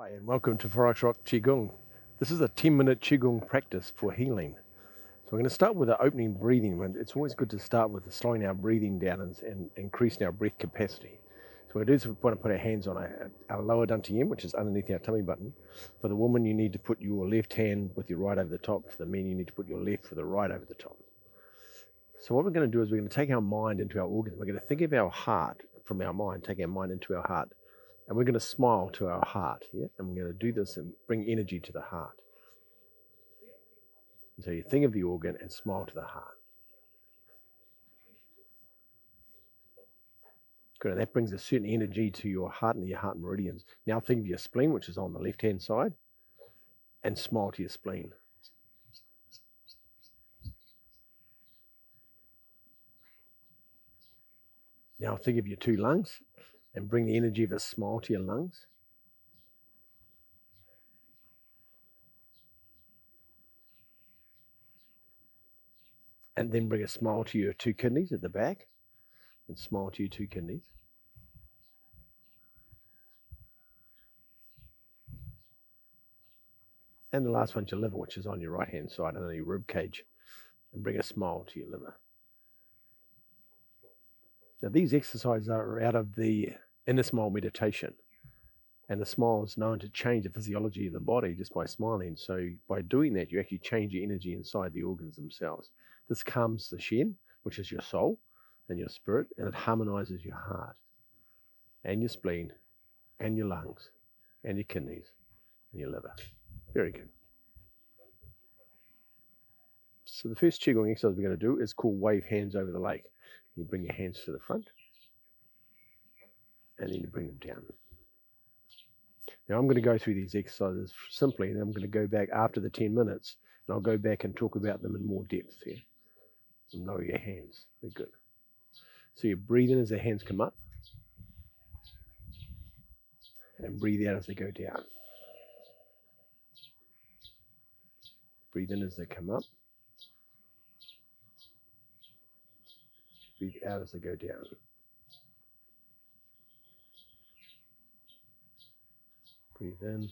Hi, and welcome to Forex Rock Qigong. This is a 10-minute Qigong practice for healing. So we're going to start with the opening breathing. It's always good to start with slowing our breathing down and increasing our breath capacity. So what we do is we want to put our hands on our lower Dantian, which is underneath our tummy button. For the woman, you need to put your left hand with your right over the top. For the men, you need to put your left with the right over the top. So what we're going to do is we're going to take our mind into our organs. We're going to think of our heart from our mind, take our mind into our heart. And we're going to smile to our heart, yeah? And we're going to do this and bring energy to the heart. And so you think of the organ and smile to the heart. Good, and that brings a certain energy to your heart and your heart meridians. Now think of your spleen, which is on the left-hand side, and smile to your spleen. Now think of your two lungs and bring the energy of a smile to your lungs. And then bring a smile to your two kidneys at the back and smile to your two kidneys. And the last one's your liver, which is on your right-hand side under your rib cage, and bring a smile to your liver. Now these exercises are out of the inner smile meditation, and the smile is known to change the physiology of the body just by smiling. So by doing that, you actually change your energy inside the organs themselves. This calms the Shen, which is your soul and your spirit, and it harmonizes your heart and your spleen and your lungs and your kidneys and your liver. Very good. So the first Qigong exercise we're going to do is called wave hands over the lake. You bring your hands to the front and then you bring them down. Now I'm going to go through these exercises simply, and then I'm going to go back after the 10 minutes and I'll go back and talk about them in more depth here. And lower your hands. Very good. So you breathe in as the hands come up and breathe out as they go down. Breathe in as they come up. Breathe out as they go down. Breathe in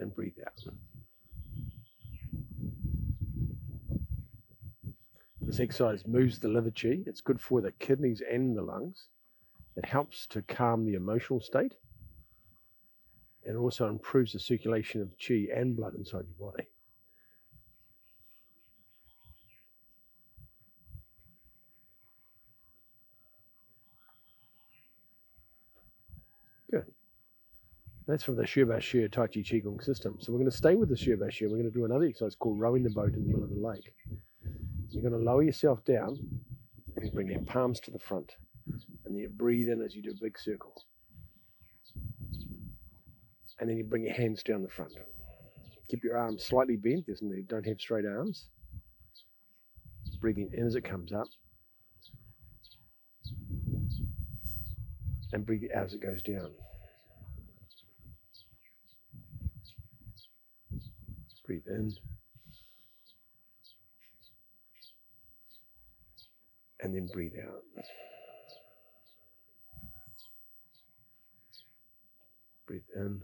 and breathe out. This exercise moves the liver chi. It's good for the kidneys and the lungs. It helps to calm the emotional state. And also improves the circulation of chi and blood inside your body. Good. That's from the Shi Tai Chi Qigong system. So we're going to stay with the Shi. We're going to do another exercise called rowing the boat in the middle of the lake. You're going to lower yourself down and you bring your palms to the front. And then you breathe in as you do a big circle. And then you bring your hands down the front. Keep your arms slightly bent. You don't have straight arms. Breathing in as it comes up. And breathe out as it goes down. Breathe in. And then breathe out. Breathe in.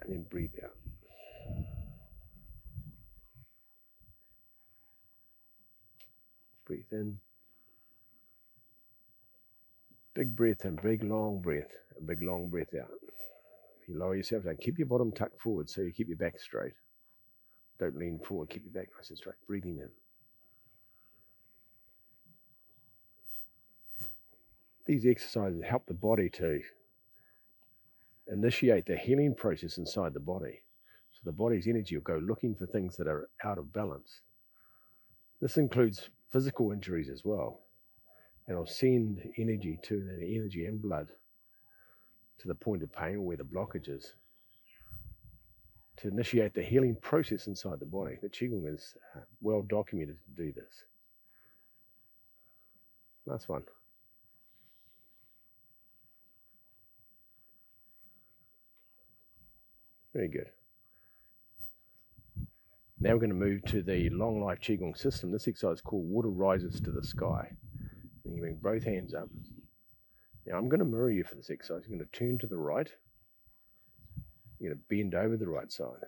And then breathe out. Breathe in. Big breath in, big long breath, a big long breath out. You lower yourself down. Keep your bottom tucked forward so you keep your back straight. Don't lean forward, keep your back nice and straight. Breathing in. These exercises help the body to initiate the healing process inside the body. So the body's energy will go looking for things that are out of balance. This includes physical injuries as well. And it'll send energy to the energy and blood to the point of pain where the blockage is to initiate the healing process inside the body. The Qigong is well documented to do this. Last one. Very good. Now we're going to move to the long life Qigong system. This exercise is called water rises to the sky. And you bring both hands up. Now I'm going to mirror you for this exercise. You're going to turn to the right. You're going to bend over the right side.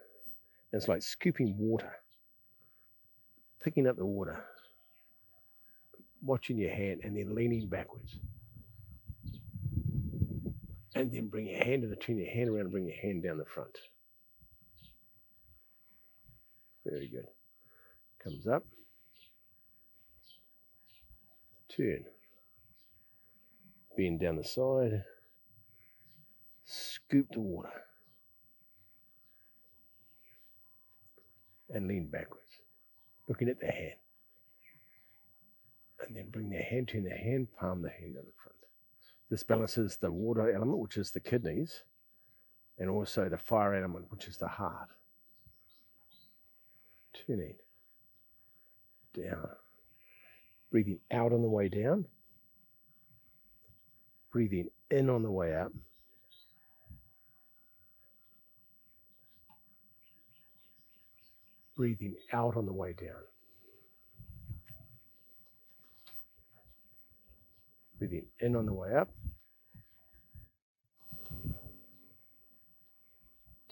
And it's like scooping water, picking up the water, watching your hand, and then leaning backwards. And then bring your hand turn your hand around and bring your hand down the front. Very good. Comes up. Turn. Bend down the side. Scoop the water. And lean backwards, looking at the hand. And then bring their hand, turn their hand, palm the hand down the front. This balances the water element, which is the kidneys, and also the fire element, which is the heart. Turning down. Breathing out on the way down. Breathing in on the way up. Breathing out on the way down. Breathing in on the way up.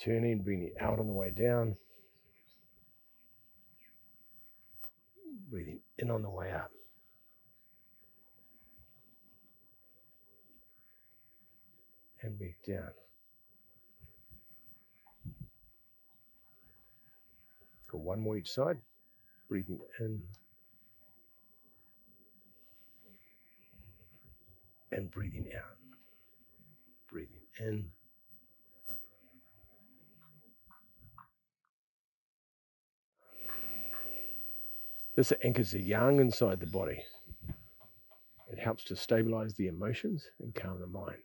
Turning, breathing out on the way down. Breathing in on the way up. And breathe down. Go one more each side. Breathing in. And breathing out. Breathing in. This anchors the yang inside the body. It helps to stabilize the emotions and calm the mind.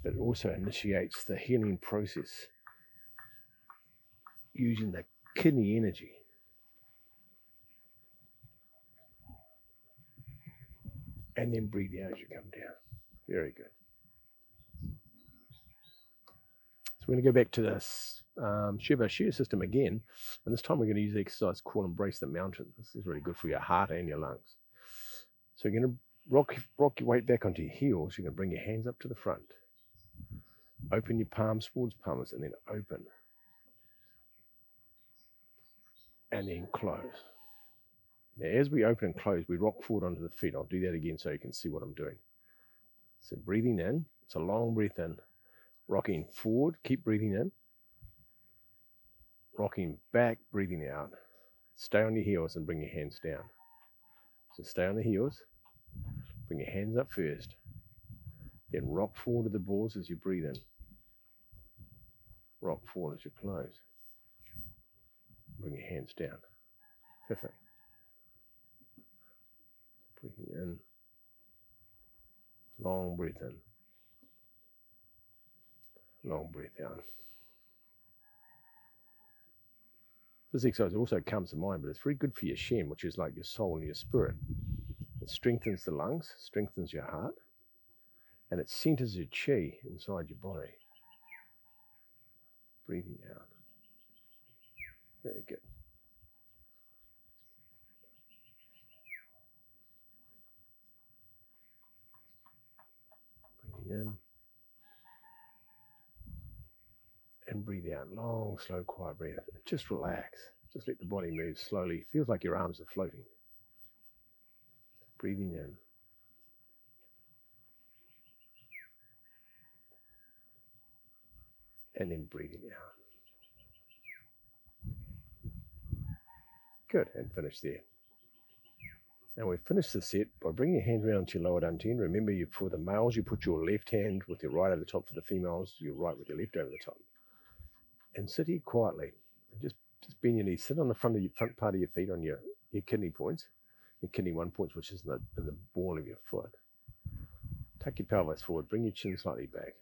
It also initiates the healing process using the kidney energy. And then breathe out as you come down. Very good. So we're going to go back to this Shiva Share system again. And this time we're going to use the exercise called Embrace the Mountain. This is really good for your heart and your lungs. So you're going to rock your weight back onto your heels. You're going to bring your hands up to the front. Open your palms towards palms and then open. And then close. Now, as we open and close, we rock forward onto the feet. I'll do that again so you can see what I'm doing. So breathing in. It's a long breath in. Rocking forward. Keep breathing in. Rocking back, breathing out. Stay on your heels and bring your hands down. So stay on the heels. Bring your hands up first. Then rock forward to the balls as you breathe in. Rock forward as you close. Bring your hands down. Perfect. Breathing in. Long breath in. Long breath out. This exercise also calms the mind, but it's very good for your Shen, which is like your soul and your spirit. It strengthens the lungs, strengthens your heart, and it centers your chi inside your body. Breathing out. Very good. Breathing in. And breathe out. Long, slow, quiet breath. Just relax. Just let the body move slowly. Feels like your arms are floating. Breathing in. And then breathing out. Good. And finish there. Now we've finished the set by bringing your hand around to your lower dantian. Remember, for the males, you put your left hand with your right over the top. For the females, your right with your left over the top. And sit here quietly. And just bend your knees. Sit on the front part of your feet on your kidney points. Your kidney 1 point, which is in the ball of your foot. Tuck your pelvis forward. Bring your chin slightly back.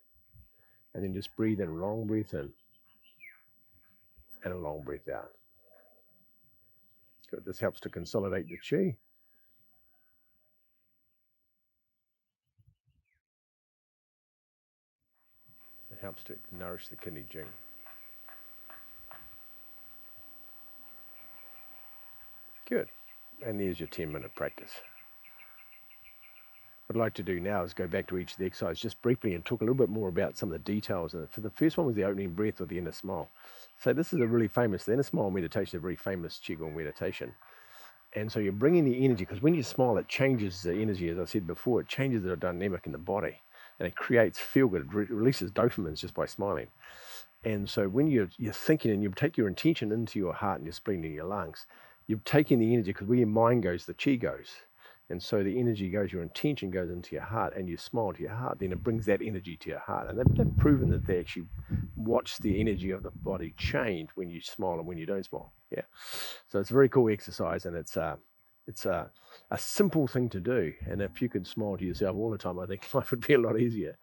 And then just breathe in. Long breath in. And a long breath out. Good. This helps to consolidate the chi. It helps to nourish the kidney jing. Good. And there's your 10-minute practice. What I'd like to do now is go back to each of the exercises just briefly and talk a little bit more about some of the details. And for the first one was the opening breath or the inner smile. So this is a really famous, the inner smile meditation is a very famous Qigong meditation. And so you're bringing the energy, because when you smile, it changes the energy, as I said before, it changes the dynamic in the body and it creates feel good, it releases dopamines just by smiling. And so when you're thinking and you take your intention into your heart and your spleen and your lungs, you're taking the energy, because where your mind goes, the chi goes. And so the energy goes, your intention goes into your heart, and you smile to your heart, then it brings that energy to your heart. And they've proven that they actually watch the energy of the body change when you smile and when you don't smile. Yeah. So it's a very cool exercise, and it's a simple thing to do. And if you could smile to yourself all the time, I think life would be a lot easier.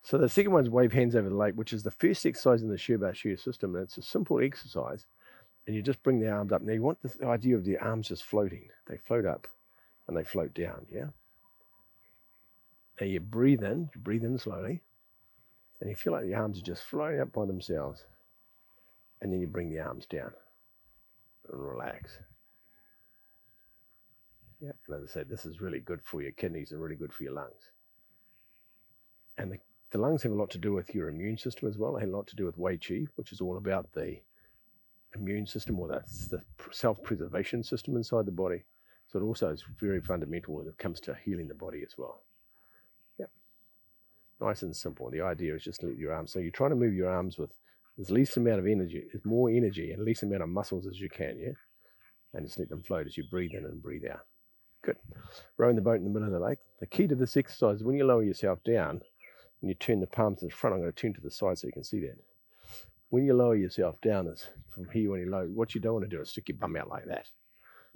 So the second one's wave hands over the lake, which is the first exercise in the Shir system. And it's a simple exercise. And you just bring the arms up. Now you want the idea of the arms just floating. They float up and they float down, yeah? Now you breathe in slowly. And you feel like the arms are just floating up by themselves. And then you bring the arms down and relax. Yeah, and as I said, this is really good for your kidneys and really good for your lungs. And the lungs have a lot to do with your immune system as well. They have a lot to do with Wei Qi, which is all about the immune system, or that's the self-preservation system inside the body. So it also is very fundamental when it comes to healing the body as well. Yep. Nice and simple. The idea is just let your arms, so you're trying to move your arms with as least amount of energy, as more energy and least amount of muscles as you can, yeah? And just let them float as you breathe in and breathe out. Good. Rowing the boat in the middle of the lake. The key to this exercise is when you lower yourself down and you turn the palms to the front, I'm going to turn to the side so you can see that. When you lower yourself down, is from here when you lower, what you don't want to do is stick your bum out like that.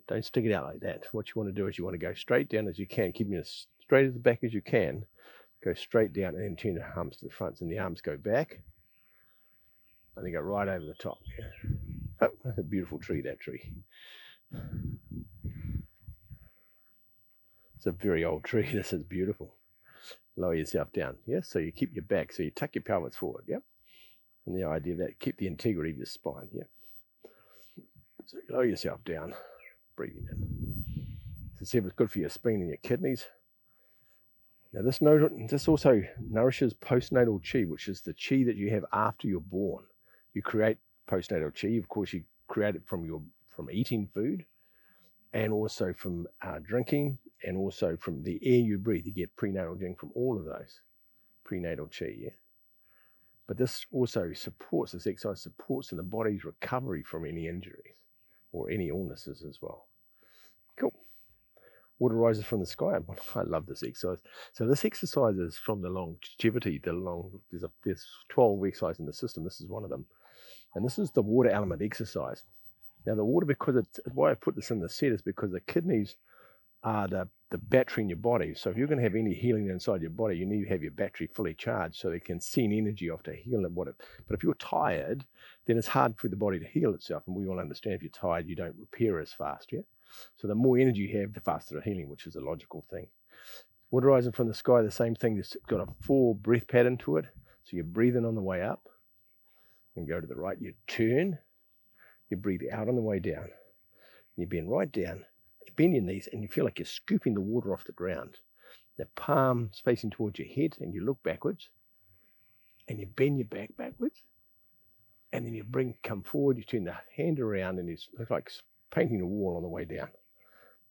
Don't stick it out like that. What you want to do is you want to go straight down as you can, keeping as straight at the back as you can. Go straight down and then turn the arms to the front. And the arms go back and they go right over the top. Yeah. Oh, that's a beautiful tree, that tree. It's a very old tree. This is beautiful. Lower yourself down. Yeah, so you keep your back, so you tuck your pelvis forward. Yeah. And the idea of that, keep the integrity of your spine. Yeah. So you lower yourself down, breathing in. As I said, it's good for your spleen and your kidneys. Now this also nourishes postnatal chi, which is the chi that you have after you're born. You create postnatal chi. Of course, you create it from eating food, and also from drinking, and also from the air you breathe. You get prenatal Yang from all of those. Prenatal chi, yeah. But this also supports, this exercise supports in the body's recovery from any injuries or any illnesses as well. Cool. Water rises from the sky. I love this exercise. So this exercise is from the longevity, there's 12 exercises in the system. This is one of them. And this is the water element exercise. Now the water, because why I put this in the set is because the kidneys are the battery in your body. So if you're going to have any healing inside your body, you need to have your battery fully charged so they can send energy off to heal it. But if you're tired, then it's hard for the body to heal itself. And we all understand if you're tired, you don't repair as fast, yeah? So the more energy you have, the faster the healing, which is a logical thing. Water rising from the sky, the same thing. It's got a 4 breath pattern to it. So you breathe in on the way up and go to the right. You turn, you breathe out on the way down. You bend right down. Bend your knees and you feel like you're scooping the water off the ground. The palms facing towards your head, and you look backwards and you bend your back backwards, and then you come forward, you turn the hand around, and it's like painting a wall on the way down.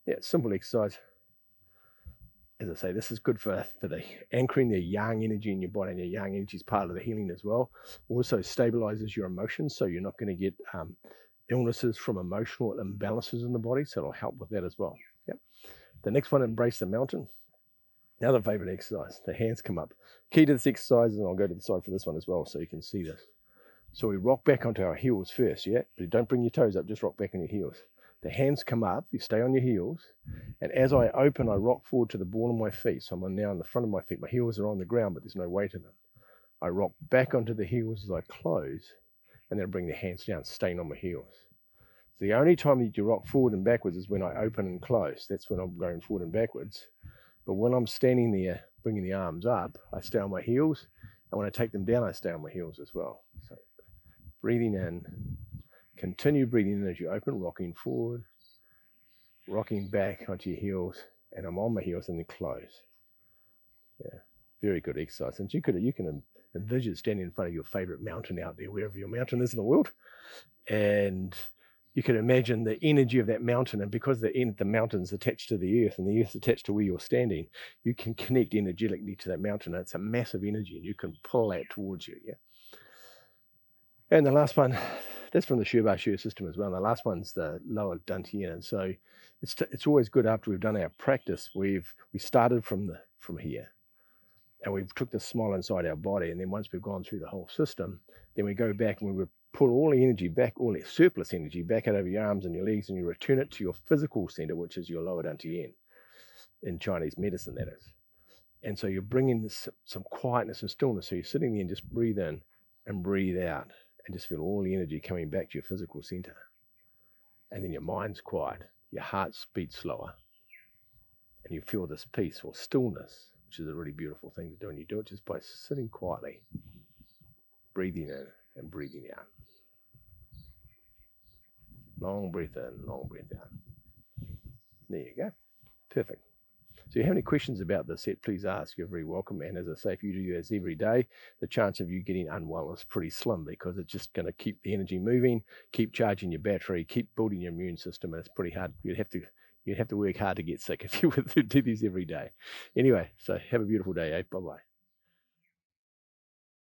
Yeah, simple exercise. As I say, this is good for the anchoring the yang energy in your body, and your yang energy is part of the healing as well. Also stabilizes your emotions, so you're not going to get illnesses from emotional imbalances in the body, so it'll help with that as well. Yep. The next one, embrace the mountain. Another favorite exercise. The hands come up. Key to this exercise, and I'll go to the side for this one as well so you can see this. So we rock back onto our heels first, yeah? But don't bring your toes up, just rock back on your heels. The hands come up, you stay on your heels, and as I open, I rock forward to the ball of my feet. So I'm now on the front of my feet. My heels are on the ground, but there's no weight in them. I rock back onto the heels as I close, and then I bring the hands down, staying on my heels. So the only time that you rock forward and backwards is when I open and close. That's when I'm going forward and backwards. But when I'm standing there, bringing the arms up, I stay on my heels. And when I take them down, I stay on my heels as well. So breathing in, continue breathing in as you open, rocking forward, rocking back onto your heels, and I'm on my heels and then close. Yeah, very good exercise. And you can envision standing in front of your favorite mountain out there, wherever your mountain is in the world, and you can imagine the energy of that mountain. And because the mountain's attached to the earth and the earth's attached to where you're standing, you can connect energetically to that mountain. It's a massive energy, and you can pull that towards you. Yeah. And the last one, that's from the Shu system as well. The last one's the lower Dantian. And so it's always good after we've done our practice. We started from here, and we took the smile inside our body. And then once we've gone through the whole system, then we go back and we pull all the energy back, all the surplus energy back out of your arms and your legs, and you return it to your physical center, which is your lower Dantian in Chinese medicine, that is. And so you're bringing some quietness and stillness. So you're sitting there and just breathe in and breathe out, and just feel all the energy coming back to your physical center. And then your mind's quiet, your heart beats slower, and you feel this peace or stillness, which is a really beautiful thing to do. And you do it just by sitting quietly, breathing in and breathing out. Long breath in, long breath out. There you go. Perfect. So if you have any questions about this set, please ask. You're very welcome. And as I say, if you do this every day, the chance of you getting unwell is pretty slim, because it's just going to keep the energy moving, keep charging your battery, keep building your immune system. And it's pretty hard. You'd have to work hard to get sick if you were to do these every day. Anyway, so have a beautiful day. Bye-bye.